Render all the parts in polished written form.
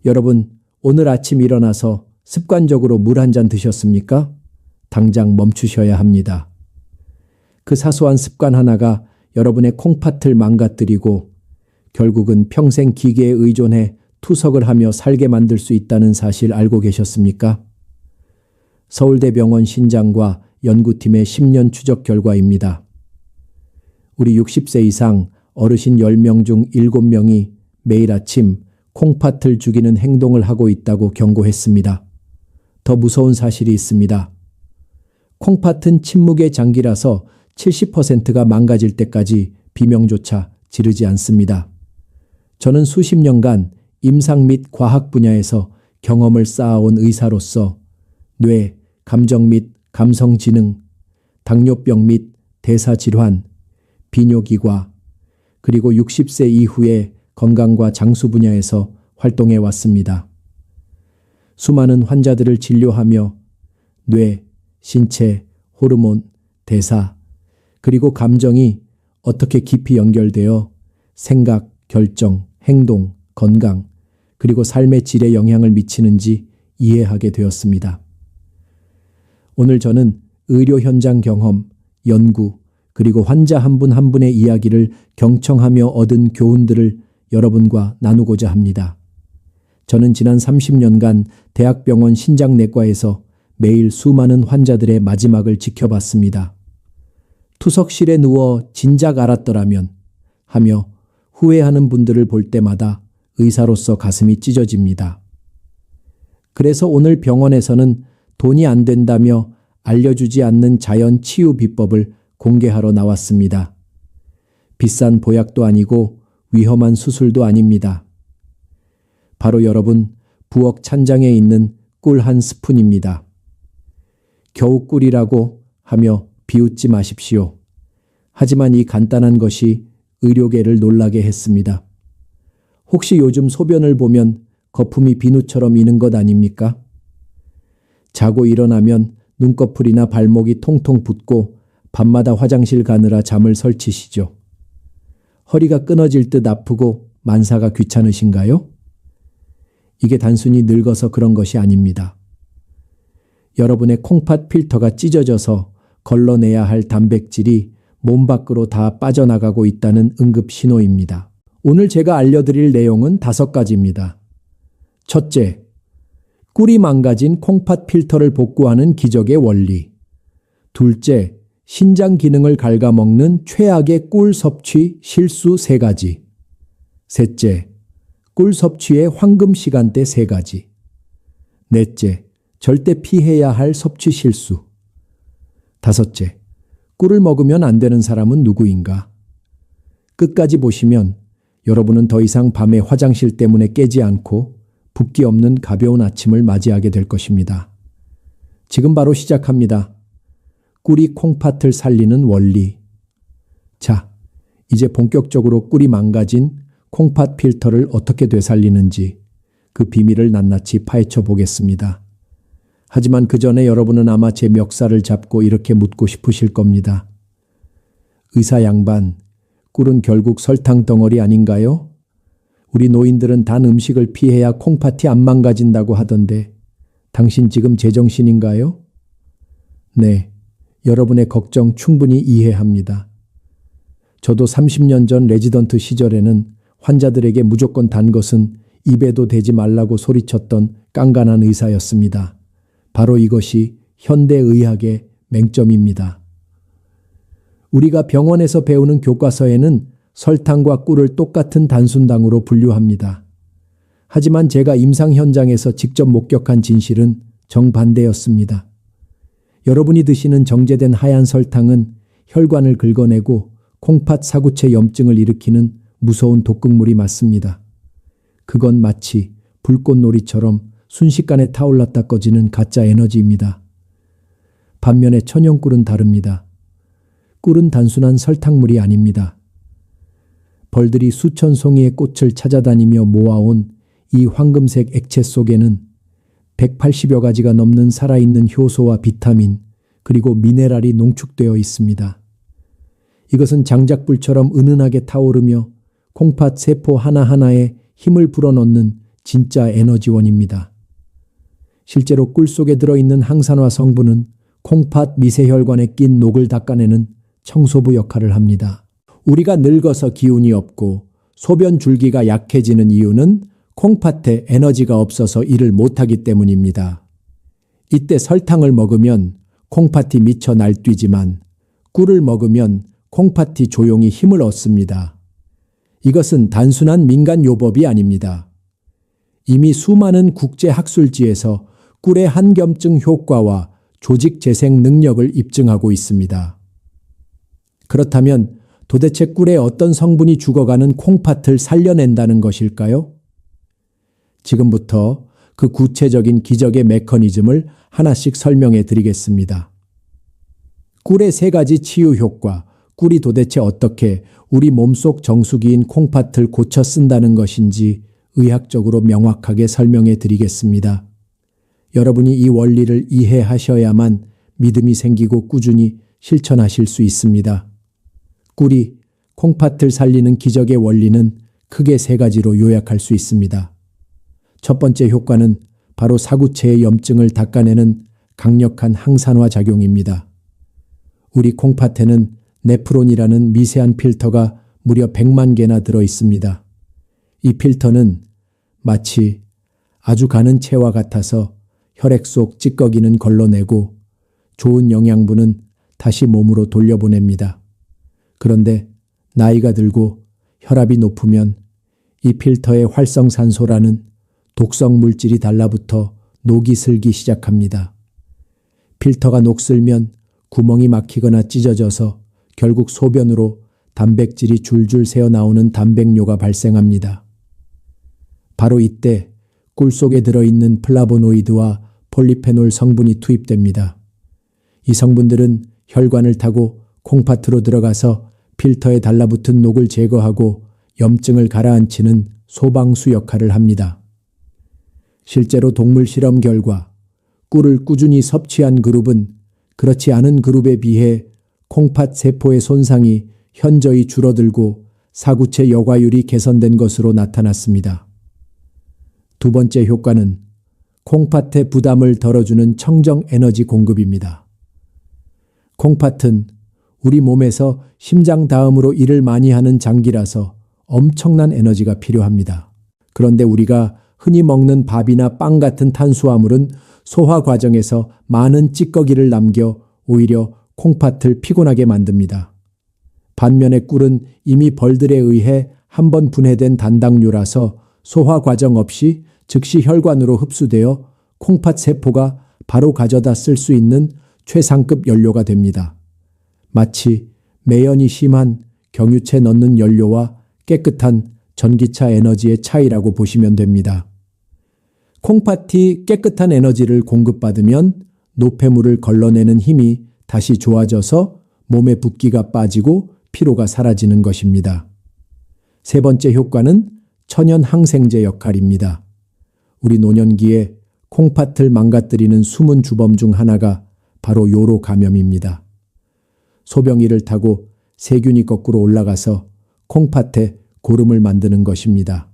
여러분, 오늘 아침 일어나서 습관적으로 물 한 잔 드셨습니까? 당장 멈추셔야 합니다. 그 사소한 습관 하나가 여러분의 콩팥을 망가뜨리고 결국은 평생 기계에 의존해 투석을 하며 살게 만들 수 있다는 사실 알고 계셨습니까? 서울대병원 신장과 연구팀의 10년 추적 결과입니다. 우리 60세 이상 어르신 10명 중 7명이 매일 아침 콩팥을 죽이는 행동을 하고 있다고 경고했습니다. 더 무서운 사실이 있습니다. 콩팥은 침묵의 장기라서 70%가 망가질 때까지 비명조차 지르지 않습니다. 저는 수십 년간 임상 및 과학 분야에서 경험을 쌓아온 의사로서 뇌, 감정 및 감성 지능, 당뇨병 및 대사질환, 비뇨기과, 그리고 60세 이후의 건강과 장수 분야에서 활동해 왔습니다. 수많은 환자들을 진료하며 뇌, 신체, 호르몬, 대사, 그리고 감정이 어떻게 깊이 연결되어 생각, 결정, 행동, 건강, 그리고 삶의 질에 영향을 미치는지 이해하게 되었습니다. 오늘 저는 의료 현장 경험, 연구, 그리고 환자 한 분 한 분의 이야기를 경청하며 얻은 교훈들을 여러분과 나누고자 합니다. 저는 지난 30년간 대학병원 신장내과에서 매일 수많은 환자들의 마지막을 지켜봤습니다. 투석실에 누워 진작 알았더라면 하며 후회하는 분들을 볼 때마다 의사로서 가슴이 찢어집니다. 그래서 오늘 병원에서는 돈이 안 된다며 알려주지 않는 자연 치유 비법을 공개하러 나왔습니다. 비싼 보약도 아니고 위험한 수술도 아닙니다. 바로 여러분 부엌 찬장에 있는 꿀 한 스푼입니다. 겨우 꿀이라고 하며 비웃지 마십시오. 하지만 이 간단한 것이 의료계를 놀라게 했습니다. 혹시 요즘 소변을 보면 거품이 비누처럼 이는 것 아닙니까? 자고 일어나면 눈꺼풀이나 발목이 통통 붓고 밤마다 화장실 가느라 잠을 설치시죠. 허리가 끊어질 듯 아프고 만사가 귀찮으신가요? 이게 단순히 늙어서 그런 것이 아닙니다. 여러분의 콩팥 필터가 찢어져서 걸러내야 할 단백질이 몸 밖으로 다 빠져나가고 있다는 응급 신호입니다. 오늘 제가 알려드릴 내용은 5가지입니다. 첫째, 꿀이 망가진 콩팥 필터를 복구하는 기적의 원리. 둘째, 신장 기능을 갉아먹는 최악의 꿀 섭취 실수 3가지. 셋째, 꿀 섭취의 황금 시간대 3가지. 넷째, 절대 피해야 할 섭취 실수. 다섯째, 꿀을 먹으면 안 되는 사람은 누구인가? 끝까지 보시면 여러분은 더 이상 밤에 화장실 때문에 깨지 않고 붓기 없는 가벼운 아침을 맞이하게 될 것입니다. 지금 바로 시작합니다. 꿀이 콩팥을 살리는 원리. 자, 이제 본격적으로 꿀이 망가진 콩팥 필터를 어떻게 되살리는지 그 비밀을 낱낱이 파헤쳐 보겠습니다. 하지만 그 전에 여러분은 아마 제 멱살을 잡고 이렇게 묻고 싶으실 겁니다. 의사 양반, 꿀은 결국 설탕 덩어리 아닌가요? 우리 노인들은 단 음식을 피해야 콩팥이 안 망가진다고 하던데 당신 지금 제정신인가요? 네, 여러분의 걱정 충분히 이해합니다. 저도 30년 전 레지던트 시절에는 환자들에게 무조건 단 것은 입에도 대지 말라고 소리쳤던 깐깐한 의사였습니다. 바로 이것이 현대의학의 맹점입니다. 우리가 병원에서 배우는 교과서에는 설탕과 꿀을 똑같은 단순당으로 분류합니다. 하지만 제가 임상 현장에서 직접 목격한 진실은 정반대였습니다. 여러분이 드시는 정제된 하얀 설탕은 혈관을 긁어내고 콩팥 사구체 염증을 일으키는 무서운 독극물이 맞습니다. 그건 마치 불꽃놀이처럼 순식간에 타올랐다 꺼지는 가짜 에너지입니다. 반면에 천연꿀은 다릅니다. 꿀은 단순한 설탕물이 아닙니다. 벌들이 수천 송이의 꽃을 찾아다니며 모아온 이 황금색 액체 속에는 180여 가지가 넘는 살아있는 효소와 비타민, 그리고 미네랄이 농축되어 있습니다. 이것은 장작불처럼 은은하게 타오르며 콩팥 세포 하나하나에 힘을 불어넣는 진짜 에너지원입니다. 실제로 꿀 속에 들어있는 항산화 성분은 콩팥 미세혈관에 낀 녹을 닦아내는 청소부 역할을 합니다. 우리가 늙어서 기운이 없고 소변 줄기가 약해지는 이유는 콩팥에 에너지가 없어서 일을 못하기 때문입니다. 이때 설탕을 먹으면 콩팥이 미쳐 날뛰지만 꿀을 먹으면 콩팥이 조용히 힘을 얻습니다. 이것은 단순한 민간요법이 아닙니다. 이미 수많은 국제학술지에서 꿀의 한겸증 효과와 조직 재생 능력을 입증하고 있습니다. 그렇다면 도대체 꿀의 어떤 성분이 죽어가는 콩팥을 살려낸다는 것일까요? 지금부터 그 구체적인 기적의 메커니즘을 하나씩 설명해 드리겠습니다. 꿀의 3가지 치유 효과, 꿀이 도대체 어떻게 우리 몸속 정수기인 콩팥을 고쳐 쓴다는 것인지 의학적으로 명확하게 설명해 드리겠습니다. 여러분이 이 원리를 이해하셔야만 믿음이 생기고 꾸준히 실천하실 수 있습니다. 꿀이 콩팥을 살리는 기적의 원리는 크게 3가지로 요약할 수 있습니다. 첫 번째 효과는 바로 사구체의 염증을 닦아내는 강력한 항산화 작용입니다. 우리 콩팥에는 네프론이라는 미세한 필터가 무려 100만 개나 들어 있습니다. 이 필터는 마치 아주 가는 채와 같아서 혈액 속 찌꺼기는 걸러내고 좋은 영양분은 다시 몸으로 돌려보냅니다. 그런데 나이가 들고 혈압이 높으면 이 필터의 활성산소라는 독성 물질이 달라붙어 녹이 슬기 시작합니다. 필터가 녹슬면 구멍이 막히거나 찢어져서 결국 소변으로 단백질이 줄줄 새어나오는 단백뇨가 발생합니다. 바로 이때 꿀 속에 들어있는 플라보노이드와 폴리페놀 성분이 투입됩니다. 이 성분들은 혈관을 타고 콩팥으로 들어가서 필터에 달라붙은 녹을 제거하고 염증을 가라앉히는 소방수 역할을 합니다. 실제로 동물 실험 결과 꿀을 꾸준히 섭취한 그룹은 그렇지 않은 그룹에 비해 콩팥 세포의 손상이 현저히 줄어들고 사구체 여과율이 개선된 것으로 나타났습니다. 두 번째 효과는 콩팥의 부담을 덜어주는 청정 에너지 공급입니다. 콩팥은 우리 몸에서 심장 다음으로 일을 많이 하는 장기라서 엄청난 에너지가 필요합니다. 그런데 우리가 흔히 먹는 밥이나 빵 같은 탄수화물은 소화 과정에서 많은 찌꺼기를 남겨 오히려 콩팥을 피곤하게 만듭니다. 반면에 꿀은 이미 벌들에 의해 한번 분해된 단당류라서 소화 과정 없이 즉시 혈관으로 흡수되어 콩팥 세포가 바로 가져다 쓸 수 있는 최상급 연료가 됩니다. 마치 매연이 심한 경유채 넣는 연료와 깨끗한 전기차 에너지의 차이라고 보시면 됩니다. 콩팥이 깨끗한 에너지를 공급받으면 노폐물을 걸러내는 힘이 다시 좋아져서 몸의 붓기가 빠지고 피로가 사라지는 것입니다. 세 번째 효과는 천연 항생제 역할입니다. 우리 노년기에 콩팥을 망가뜨리는 숨은 주범 중 하나가 바로 요로 감염입니다. 소변기를 타고 세균이 거꾸로 올라가서 콩팥에 고름을 만드는 것입니다.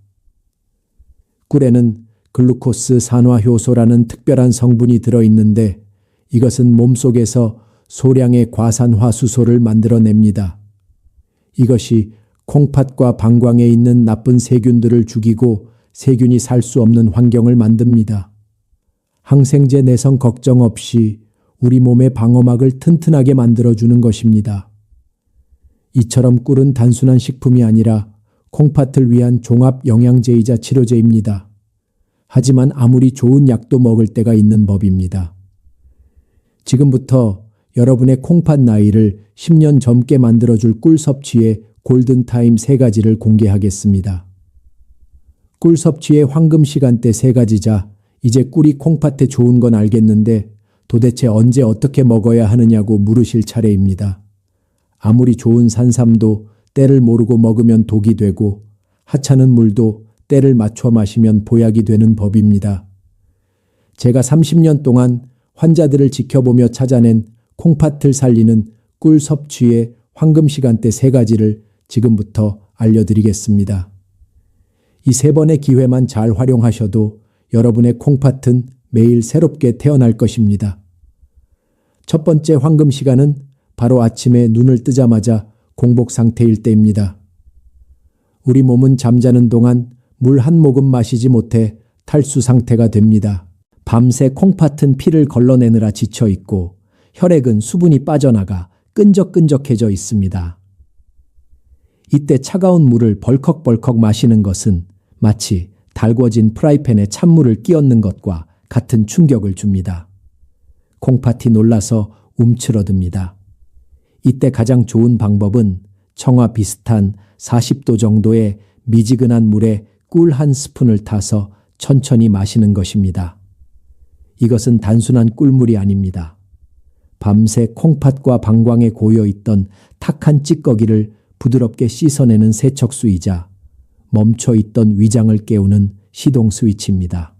꿀에는 글루코스 산화효소라는 특별한 성분이 들어있는데 이것은 몸속에서 소량의 과산화수소를 만들어냅니다. 이것이 콩팥과 방광에 있는 나쁜 세균들을 죽이고 세균이 살 수 없는 환경을 만듭니다. 항생제 내성 걱정 없이 우리 몸의 방어막을 튼튼하게 만들어주는 것입니다. 이처럼 꿀은 단순한 식품이 아니라 콩팥을 위한 종합 영양제이자 치료제입니다. 하지만 아무리 좋은 약도 먹을 때가 있는 법입니다. 지금부터 여러분의 콩팥 나이를 10년 젊게 만들어줄 꿀 섭취의 골든타임 3가지를 공개하겠습니다. 꿀 섭취의 황금 시간대 3가지자 이제 꿀이 콩팥에 좋은 건 알겠는데 도대체 언제 어떻게 먹어야 하느냐고 물으실 차례입니다. 아무리 좋은 산삼도 때를 모르고 먹으면 독이 되고 하찮은 물도 때를 맞춰 마시면 보약이 되는 법입니다. 제가 30년 동안 환자들을 지켜보며 찾아낸 콩팥을 살리는 꿀 섭취의 황금 시간대 3가지를 지금부터 알려드리겠습니다. 이 세 번의 기회만 잘 활용하셔도 여러분의 콩팥은 매일 새롭게 태어날 것입니다. 첫 번째 황금 시간은 바로 아침에 눈을 뜨자마자 공복 상태일 때입니다. 우리 몸은 잠자는 동안 물 한 모금 마시지 못해 탈수 상태가 됩니다. 밤새 콩팥은 피를 걸러내느라 지쳐 있고 혈액은 수분이 빠져나가 끈적끈적해져 있습니다. 이때 차가운 물을 벌컥벌컥 마시는 것은 마치 달궈진 프라이팬에 찬물을 끼얹는 것과 같은 충격을 줍니다. 콩팥이 놀라서 움츠러듭니다. 이때 가장 좋은 방법은 청아 비슷한 40도 정도의 미지근한 물에 꿀 한 스푼을 타서 천천히 마시는 것입니다. 이것은 단순한 꿀물이 아닙니다. 밤새 콩팥과 방광에 고여있던 탁한 찌꺼기를 부드럽게 씻어내는 세척수이자 멈춰있던 위장을 깨우는 시동 스위치입니다.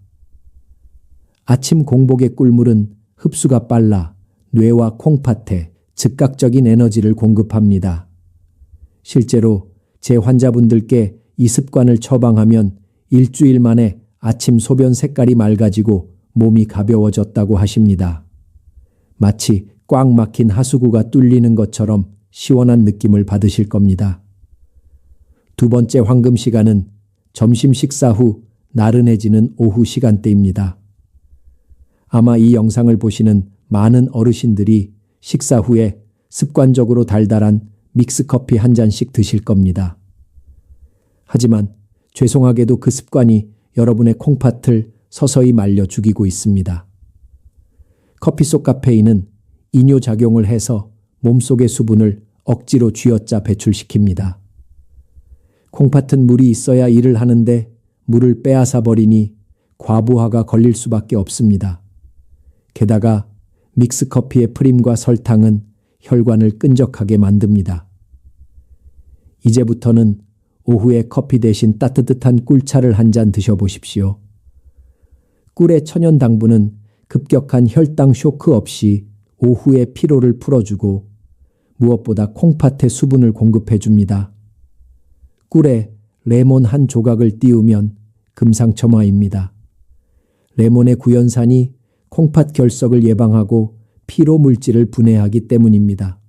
아침 공복의 꿀물은 흡수가 빨라 뇌와 콩팥에 즉각적인 에너지를 공급합니다. 실제로 제 환자분들께 이 습관을 처방하면 일주일 만에 아침 소변 색깔이 맑아지고 몸이 가벼워졌다고 하십니다. 마치 꽉 막힌 하수구가 뚫리는 것처럼 시원한 느낌을 받으실 겁니다. 두 번째 황금 시간은 점심 식사 후 나른해지는 오후 시간대입니다. 아마 이 영상을 보시는 많은 어르신들이 식사 후에 습관적으로 달달한 믹스커피 한 잔씩 드실 겁니다. 하지만 죄송하게도 그 습관이 여러분의 콩팥을 서서히 말려 죽이고 있습니다. 커피 속 카페인은 이뇨작용을 해서 몸속의 수분을 억지로 쥐어짜 배출시킵니다. 콩팥은 물이 있어야 일을 하는데 물을 빼앗아 버리니 과부하가 걸릴 수밖에 없습니다. 게다가 믹스커피의 프림과 설탕은 혈관을 끈적하게 만듭니다. 이제부터는 오후에 커피 대신 따뜻한 꿀차를 한 잔 드셔보십시오. 꿀의 천연 당분은 급격한 혈당 쇼크 없이 오후의 피로를 풀어주고 무엇보다 콩팥에 수분을 공급해줍니다. 꿀에 레몬 한 조각을 띄우면 금상첨화입니다. 레몬의 구연산이 콩팥 결석을 예방하고 피로 물질을 분해하기 때문입니다.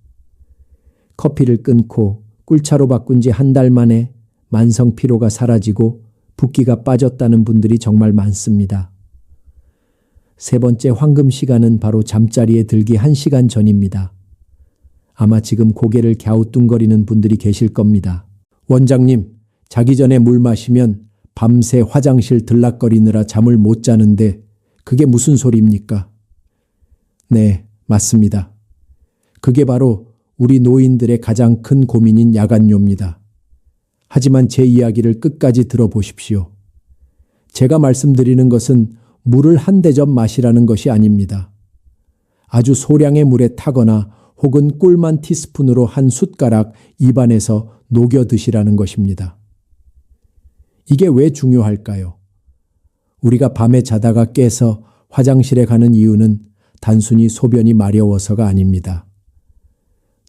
커피를 끊고 꿀차로 바꾼 지 한 달 만에 만성 피로가 사라지고 붓기가 빠졌다는 분들이 정말 많습니다. 세 번째 황금 시간은 바로 잠자리에 들기 1시간 전입니다. 아마 지금 고개를 갸우뚱거리는 분들이 계실 겁니다. 원장님, 자기 전에 물 마시면 밤새 화장실 들락거리느라 잠을 못 자는데 그게 무슨 소리입니까? 네, 맞습니다. 그게 바로 우리 노인들의 가장 큰 고민인 야간뇨입니다. 하지만 제 이야기를 끝까지 들어보십시오. 제가 말씀드리는 것은 물을 한 대접 마시라는 것이 아닙니다. 아주 소량의 물에 타거나 혹은 꿀만 티스푼으로 한 숟가락 입안에서 녹여 드시라는 것입니다. 이게 왜 중요할까요? 우리가 밤에 자다가 깨서 화장실에 가는 이유는 단순히 소변이 마려워서가 아닙니다.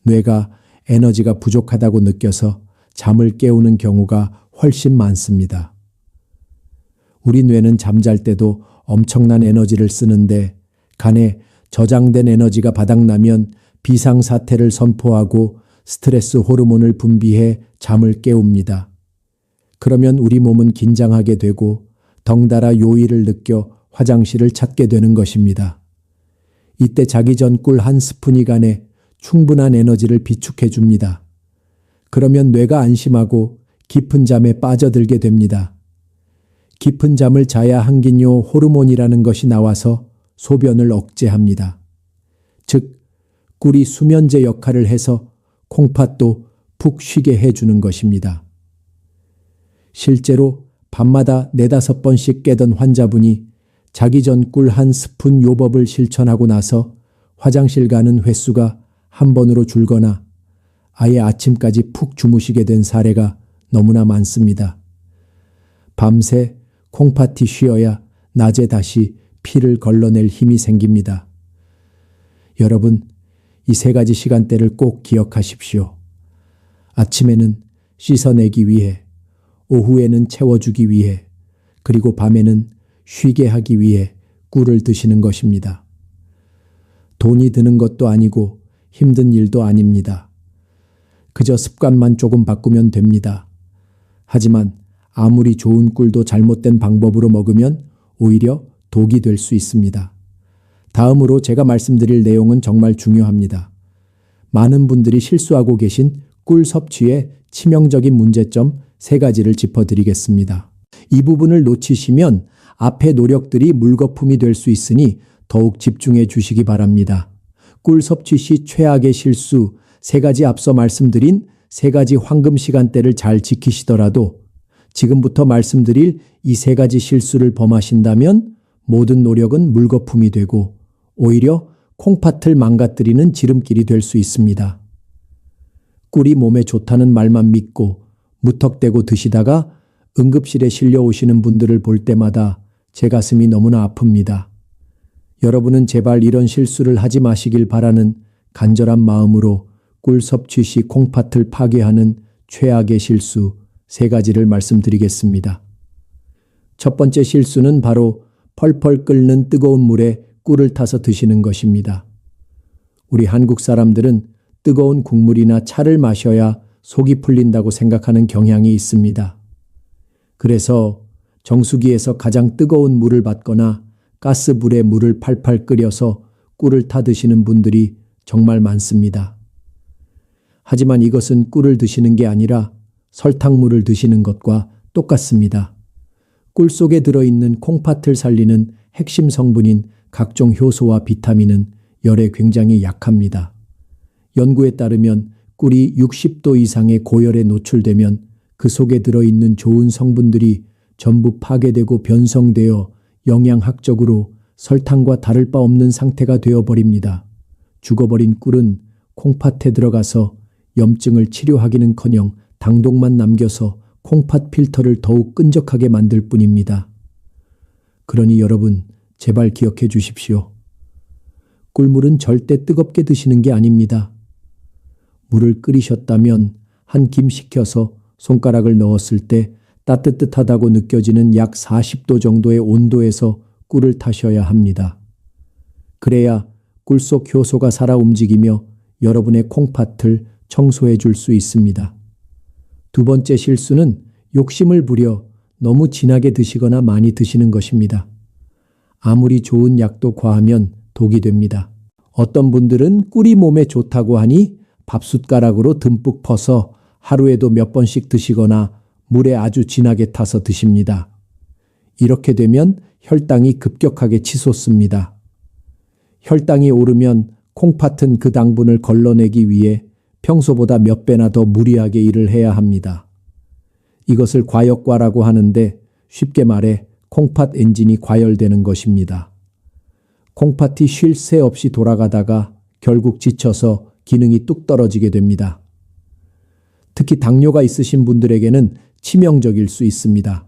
뇌가 에너지가 부족하다고 느껴서 잠을 깨우는 경우가 훨씬 많습니다. 우리 뇌는 잠잘 때도 엄청난 에너지를 쓰는데 간에 저장된 에너지가 바닥나면 비상사태를 선포하고 스트레스 호르몬을 분비해 잠을 깨웁니다. 그러면 우리 몸은 긴장하게 되고 덩달아 요일을 느껴 화장실을 찾게 되는 것입니다. 이때 자기 전 꿀 한 스푼이 간에 충분한 에너지를 비축해 줍니다. 그러면 뇌가 안심하고 깊은 잠에 빠져들게 됩니다. 깊은 잠을 자야 항긴뇨 호르몬이라는 것이 나와서 소변을 억제합니다. 즉, 꿀이 수면제 역할을 해서 콩팥도 푹 쉬게 해주는 것입니다. 실제로 밤마다 4-5번씩 깨던 환자분이 자기 전 꿀 한 스푼 요법을 실천하고 나서 화장실 가는 횟수가 한 번으로 줄거나 아예 아침까지 푹 주무시게 된 사례가 너무나 많습니다. 밤새 콩팥이 쉬어야 낮에 다시 피를 걸러낼 힘이 생깁니다. 여러분, 이 3가지 시간대를 꼭 기억하십시오. 아침에는 씻어내기 위해, 오후에는 채워주기 위해, 그리고 밤에는 쉬게 하기 위해 꿀을 드시는 것입니다. 돈이 드는 것도 아니고 힘든 일도 아닙니다. 그저 습관만 조금 바꾸면 됩니다. 하지만 아무리 좋은 꿀도 잘못된 방법으로 먹으면 오히려 독이 될 수 있습니다. 다음으로 제가 말씀드릴 내용은 정말 중요합니다. 많은 분들이 실수하고 계신 꿀 섭취의 치명적인 문제점 3가지를 짚어드리겠습니다. 이 부분을 놓치시면 앞의 노력들이 물거품이 될 수 있으니 더욱 집중해 주시기 바랍니다. 꿀 섭취 시 최악의 실수 3가지, 앞서 말씀드린 3가지 황금 시간대를 잘 지키시더라도 지금부터 말씀드릴 이 3가지 실수를 범하신다면 모든 노력은 물거품이 되고 오히려 콩팥을 망가뜨리는 지름길이 될 수 있습니다. 꿀이 몸에 좋다는 말만 믿고 무턱대고 드시다가 응급실에 실려오시는 분들을 볼 때마다 제 가슴이 너무나 아픕니다. 여러분은 제발 이런 실수를 하지 마시길 바라는 간절한 마음으로 꿀 섭취 시 콩팥을 파괴하는 최악의 실수 3가지를 말씀드리겠습니다. 첫 번째 실수는 바로 펄펄 끓는 뜨거운 물에 꿀을 타서 드시는 것입니다. 우리 한국 사람들은 뜨거운 국물이나 차를 마셔야 속이 풀린다고 생각하는 경향이 있습니다. 그래서 정수기에서 가장 뜨거운 물을 받거나 가스불에 물을 팔팔 끓여서 꿀을 타 드시는 분들이 정말 많습니다. 하지만 이것은 꿀을 드시는 게 아니라 설탕물을 드시는 것과 똑같습니다. 꿀 속에 들어있는 콩팥을 살리는 핵심 성분인 각종 효소와 비타민은 열에 굉장히 약합니다. 연구에 따르면 꿀이 60도 이상의 고열에 노출되면 그 속에 들어있는 좋은 성분들이 전부 파괴되고 변성되어 영양학적으로 설탕과 다를 바 없는 상태가 되어버립니다. 죽어버린 꿀은 콩팥에 들어가서 염증을 치료하기는커녕 당독만 남겨서 콩팥 필터를 더욱 끈적하게 만들 뿐입니다. 그러니 여러분, 제발 기억해 주십시오. 꿀물은 절대 뜨겁게 드시는 게 아닙니다. 물을 끓이셨다면 한 김 식혀서 손가락을 넣었을 때 따뜻하다고 느껴지는 약 40도 정도의 온도에서 꿀을 타셔야 합니다. 그래야 꿀 속 효소가 살아 움직이며 여러분의 콩팥을 청소해 줄 수 있습니다. 두 번째 실수는 욕심을 부려 너무 진하게 드시거나 많이 드시는 것입니다. 아무리 좋은 약도 과하면 독이 됩니다. 어떤 분들은 꿀이 몸에 좋다고 하니 밥숟가락으로 듬뿍 퍼서 하루에도 몇 번씩 드시거나 물에 아주 진하게 타서 드십니다. 이렇게 되면 혈당이 급격하게 치솟습니다. 혈당이 오르면 콩팥은 그 당분을 걸러내기 위해 평소보다 몇 배나 더 무리하게 일을 해야 합니다. 이것을 과역과라고 하는데 쉽게 말해 콩팥 엔진이 과열되는 것입니다. 콩팥이 쉴 새 없이 돌아가다가 결국 지쳐서 기능이 뚝 떨어지게 됩니다. 특히 당뇨가 있으신 분들에게는 치명적일 수 있습니다.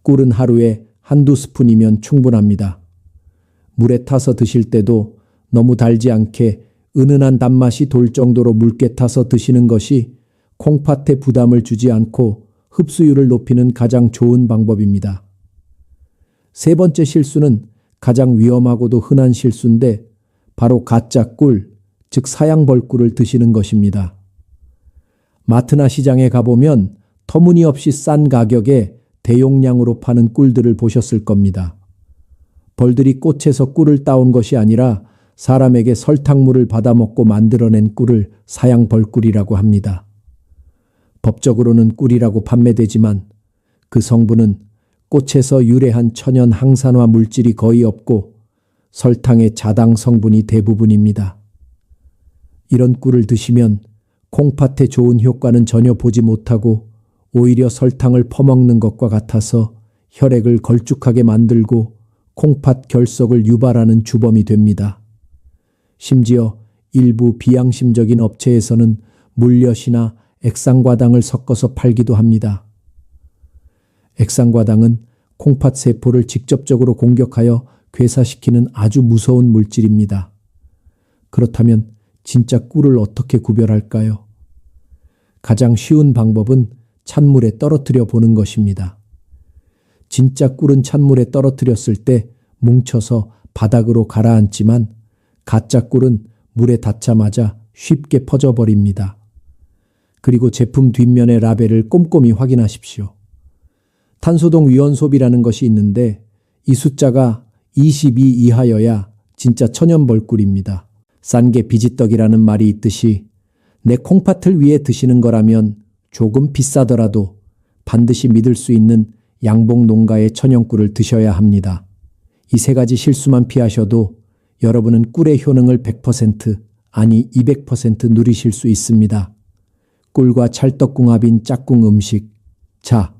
꿀은 하루에 한두 스푼이면 충분합니다. 물에 타서 드실 때도 너무 달지 않게 은은한 단맛이 돌 정도로 묽게 타서 드시는 것이 콩팥에 부담을 주지 않고 흡수율을 높이는 가장 좋은 방법입니다. 세 번째 실수는 가장 위험하고도 흔한 실수인데 바로 가짜 꿀, 즉 사양벌꿀을 드시는 것입니다. 마트나 시장에 가보면 터무니없이 싼 가격에 대용량으로 파는 꿀들을 보셨을 겁니다. 벌들이 꽃에서 꿀을 따온 것이 아니라 사람에게 설탕물을 받아먹고 만들어낸 꿀을 사양벌꿀이라고 합니다. 법적으로는 꿀이라고 판매되지만 그 성분은 꽃에서 유래한 천연 항산화 물질이 거의 없고 설탕의 자당 성분이 대부분입니다. 이런 꿀을 드시면 콩팥에 좋은 효과는 전혀 보지 못하고 오히려 설탕을 퍼먹는 것과 같아서 혈액을 걸쭉하게 만들고 콩팥 결석을 유발하는 주범이 됩니다. 심지어 일부 비양심적인 업체에서는 물엿이나 액상과당을 섞어서 팔기도 합니다. 액상과당은 콩팥 세포를 직접적으로 공격하여 괴사시키는 아주 무서운 물질입니다. 그렇다면 진짜 꿀을 어떻게 구별할까요? 가장 쉬운 방법은 찬물에 떨어뜨려 보는 것입니다. 진짜 꿀은 찬물에 떨어뜨렸을 때 뭉쳐서 바닥으로 가라앉지만 가짜 꿀은 물에 닿자마자 쉽게 퍼져버립니다. 그리고 제품 뒷면의 라벨을 꼼꼼히 확인하십시오. 탄소동 위원소비라는 것이 있는데 이 숫자가 22 이하여야 진짜 천연벌꿀입니다. 싼 게 비지떡이라는 말이 있듯이 내 콩팥을 위해 드시는 거라면 조금 비싸더라도 반드시 믿을 수 있는 양봉 농가의 천연꿀을 드셔야 합니다. 이 세 가지 실수만 피하셔도 여러분은 꿀의 효능을 100% 아니 200% 누리실 수 있습니다. 꿀과 찰떡궁합인 짝꿍 음식. 자,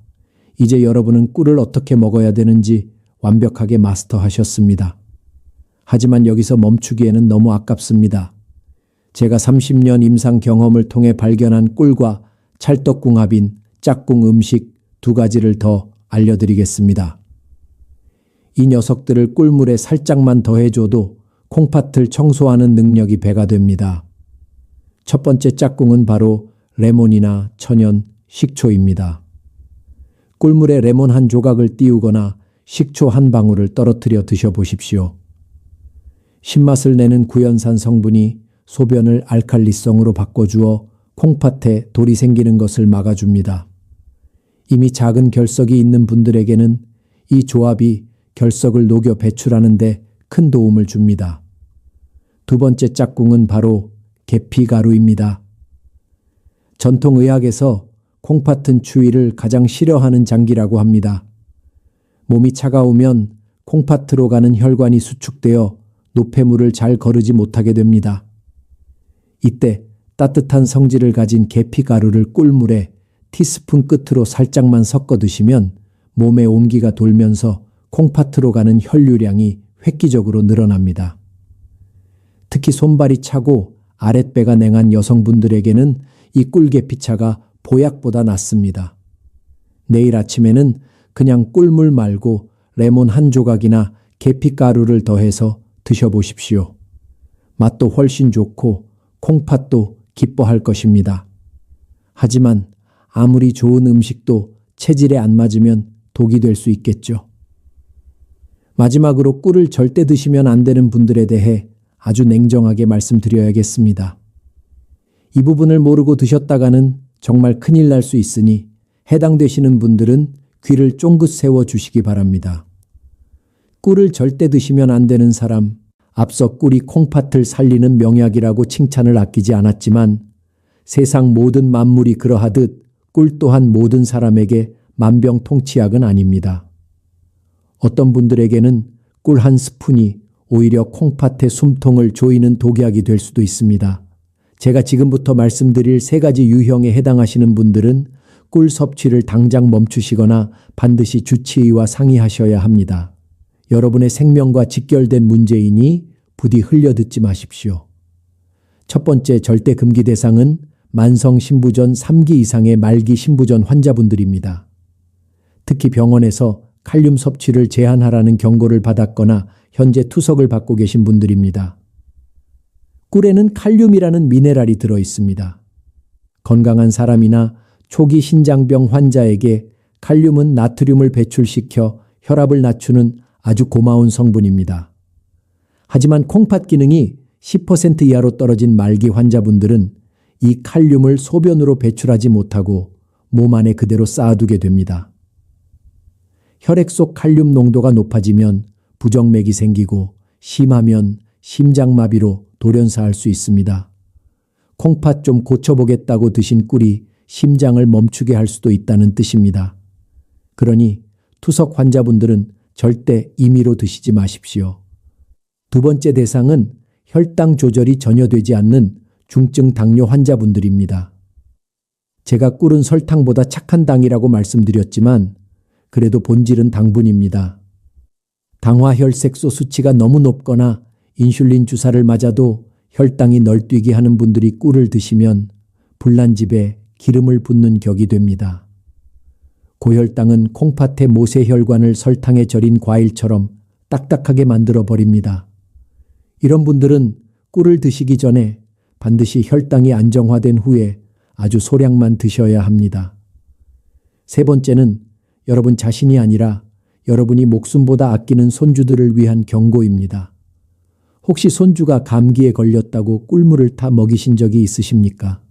이제 여러분은 꿀을 어떻게 먹어야 되는지 완벽하게 마스터하셨습니다. 하지만 여기서 멈추기에는 너무 아깝습니다. 제가 30년 임상 경험을 통해 발견한 꿀과 찰떡궁합인 짝꿍 음식 2가지를 더 알려드리겠습니다. 이 녀석들을 꿀물에 살짝만 더해줘도 콩팥을 청소하는 능력이 배가 됩니다. 첫 번째 짝꿍은 바로 레몬이나 천연, 식초입니다. 꿀물에 레몬 한 조각을 띄우거나 식초 한 방울을 떨어뜨려 드셔보십시오. 신맛을 내는 구연산 성분이 소변을 알칼리성으로 바꿔주어 콩팥에 돌이 생기는 것을 막아줍니다. 이미 작은 결석이 있는 분들에게는 이 조합이 결석을 녹여 배출하는 데 큰 도움을 줍니다. 2번째 짝꿍은 바로 계피가루입니다. 전통의학에서 콩팥은 추위를 가장 싫어하는 장기라고 합니다. 몸이 차가우면 콩팥으로 가는 혈관이 수축되어 노폐물을 잘 거르지 못하게 됩니다. 이때 따뜻한 성질을 가진 계피가루를 꿀물에 티스푼 끝으로 살짝만 섞어 드시면 몸에 온기가 돌면서 콩팥으로 가는 혈류량이 획기적으로 늘어납니다. 특히 손발이 차고 아랫배가 냉한 여성분들에게는 이 꿀계피차가 보약보다 낫습니다. 내일 아침에는 그냥 꿀물 말고 레몬 한 조각이나 계피가루를 더해서 드셔보십시오. 맛도 훨씬 좋고 콩팥도 기뻐할 것입니다. 하지만 아무리 좋은 음식도 체질에 안 맞으면 독이 될 수 있겠죠. 마지막으로 꿀을 절대 드시면 안 되는 분들에 대해 아주 냉정하게 말씀드려야겠습니다. 이 부분을 모르고 드셨다가는 정말 큰일 날 수 있으니 해당되시는 분들은 귀를 쫑긋 세워 주시기 바랍니다. 꿀을 절대 드시면 안 되는 사람, 앞서 꿀이 콩팥을 살리는 명약이라고 칭찬을 아끼지 않았지만 세상 모든 만물이 그러하듯 꿀 또한 모든 사람에게 만병통치약은 아닙니다. 어떤 분들에게는 꿀 한 스푼이 오히려 콩팥의 숨통을 조이는 독약이 될 수도 있습니다. 제가 지금부터 말씀드릴 3가지 유형에 해당하시는 분들은 꿀 섭취를 당장 멈추시거나 반드시 주치의와 상의하셔야 합니다. 여러분의 생명과 직결된 문제이니 부디 흘려듣지 마십시오. 첫 번째 절대 금기 대상은 만성 신부전 3기 이상의 말기 신부전 환자분들입니다. 특히 병원에서 칼륨 섭취를 제한하라는 경고를 받았거나 현재 투석을 받고 계신 분들입니다. 꿀에는 칼륨이라는 미네랄이 들어 있습니다. 건강한 사람이나 초기 신장병 환자에게 칼륨은 나트륨을 배출시켜 혈압을 낮추는 아주 고마운 성분입니다. 하지만 콩팥 기능이 10% 이하로 떨어진 말기 환자분들은 이 칼륨을 소변으로 배출하지 못하고 몸 안에 그대로 쌓아두게 됩니다. 혈액 속 칼륨 농도가 높아지면 부정맥이 생기고 심하면 심장마비로 돌연사할 수 있습니다. 콩팥 좀 고쳐보겠다고 드신 꿀이 심장을 멈추게 할 수도 있다는 뜻입니다. 그러니 투석 환자분들은 절대 임의로 드시지 마십시오. 2번째 대상은 혈당 조절이 전혀 되지 않는 중증 당뇨 환자분들입니다. 제가 꿀은 설탕보다 착한 당이라고 말씀드렸지만 그래도 본질은 당분입니다. 당화혈색소 수치가 너무 높거나 인슐린 주사를 맞아도 혈당이 널뛰게 하는 분들이 꿀을 드시면 불난집에 기름을 붓는 격이 됩니다. 고혈당은 콩팥의 모세혈관을 설탕에 절인 과일처럼 딱딱하게 만들어 버립니다. 이런 분들은 꿀을 드시기 전에 반드시 혈당이 안정화된 후에 아주 소량만 드셔야 합니다. 세 번째는 여러분 자신이 아니라 여러분이 목숨보다 아끼는 손주들을 위한 경고입니다. 혹시 손주가 감기에 걸렸다고 꿀물을 타 먹이신 적이 있으십니까?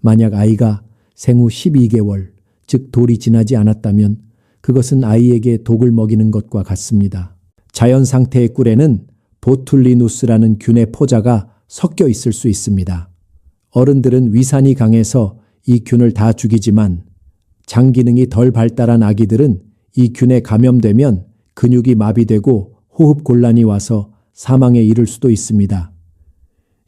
만약 아이가 생후 12개월, 즉 돌이 지나지 않았다면 그것은 아이에게 독을 먹이는 것과 같습니다. 자연 상태의 꿀에는 보툴리누스라는 균의 포자가 섞여 있을 수 있습니다. 어른들은 위산이 강해서 이 균을 다 죽이지만 장 기능이 덜 발달한 아기들은 이 균에 감염되면 근육이 마비되고 호흡 곤란이 와서 사망에 이를 수도 있습니다.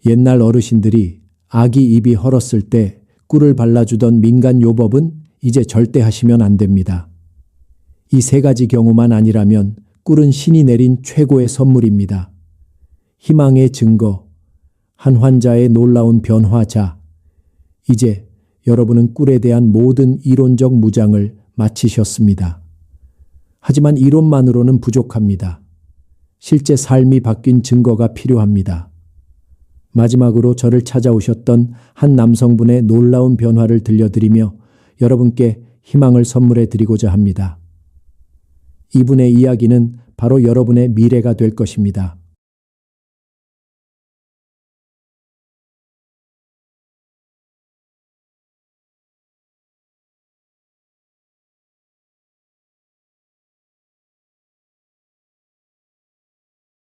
옛날 어르신들이 아기 입이 헐었을 때 꿀을 발라주던 민간 요법은 이제 절대 하시면 안 됩니다. 이 세 가지 경우만 아니라면 꿀은 신이 내린 최고의 선물입니다. 희망의 증거, 한 환자의 놀라운 변화자. 이제 여러분은 꿀에 대한 모든 이론적 무장을 마치셨습니다. 하지만 이론만으로는 부족합니다. 실제 삶이 바뀐 증거가 필요합니다. 마지막으로 저를 찾아오셨던 한 남성분의 놀라운 변화를 들려드리며 여러분께 희망을 선물해 드리고자 합니다. 이분의 이야기는 바로 여러분의 미래가 될 것입니다.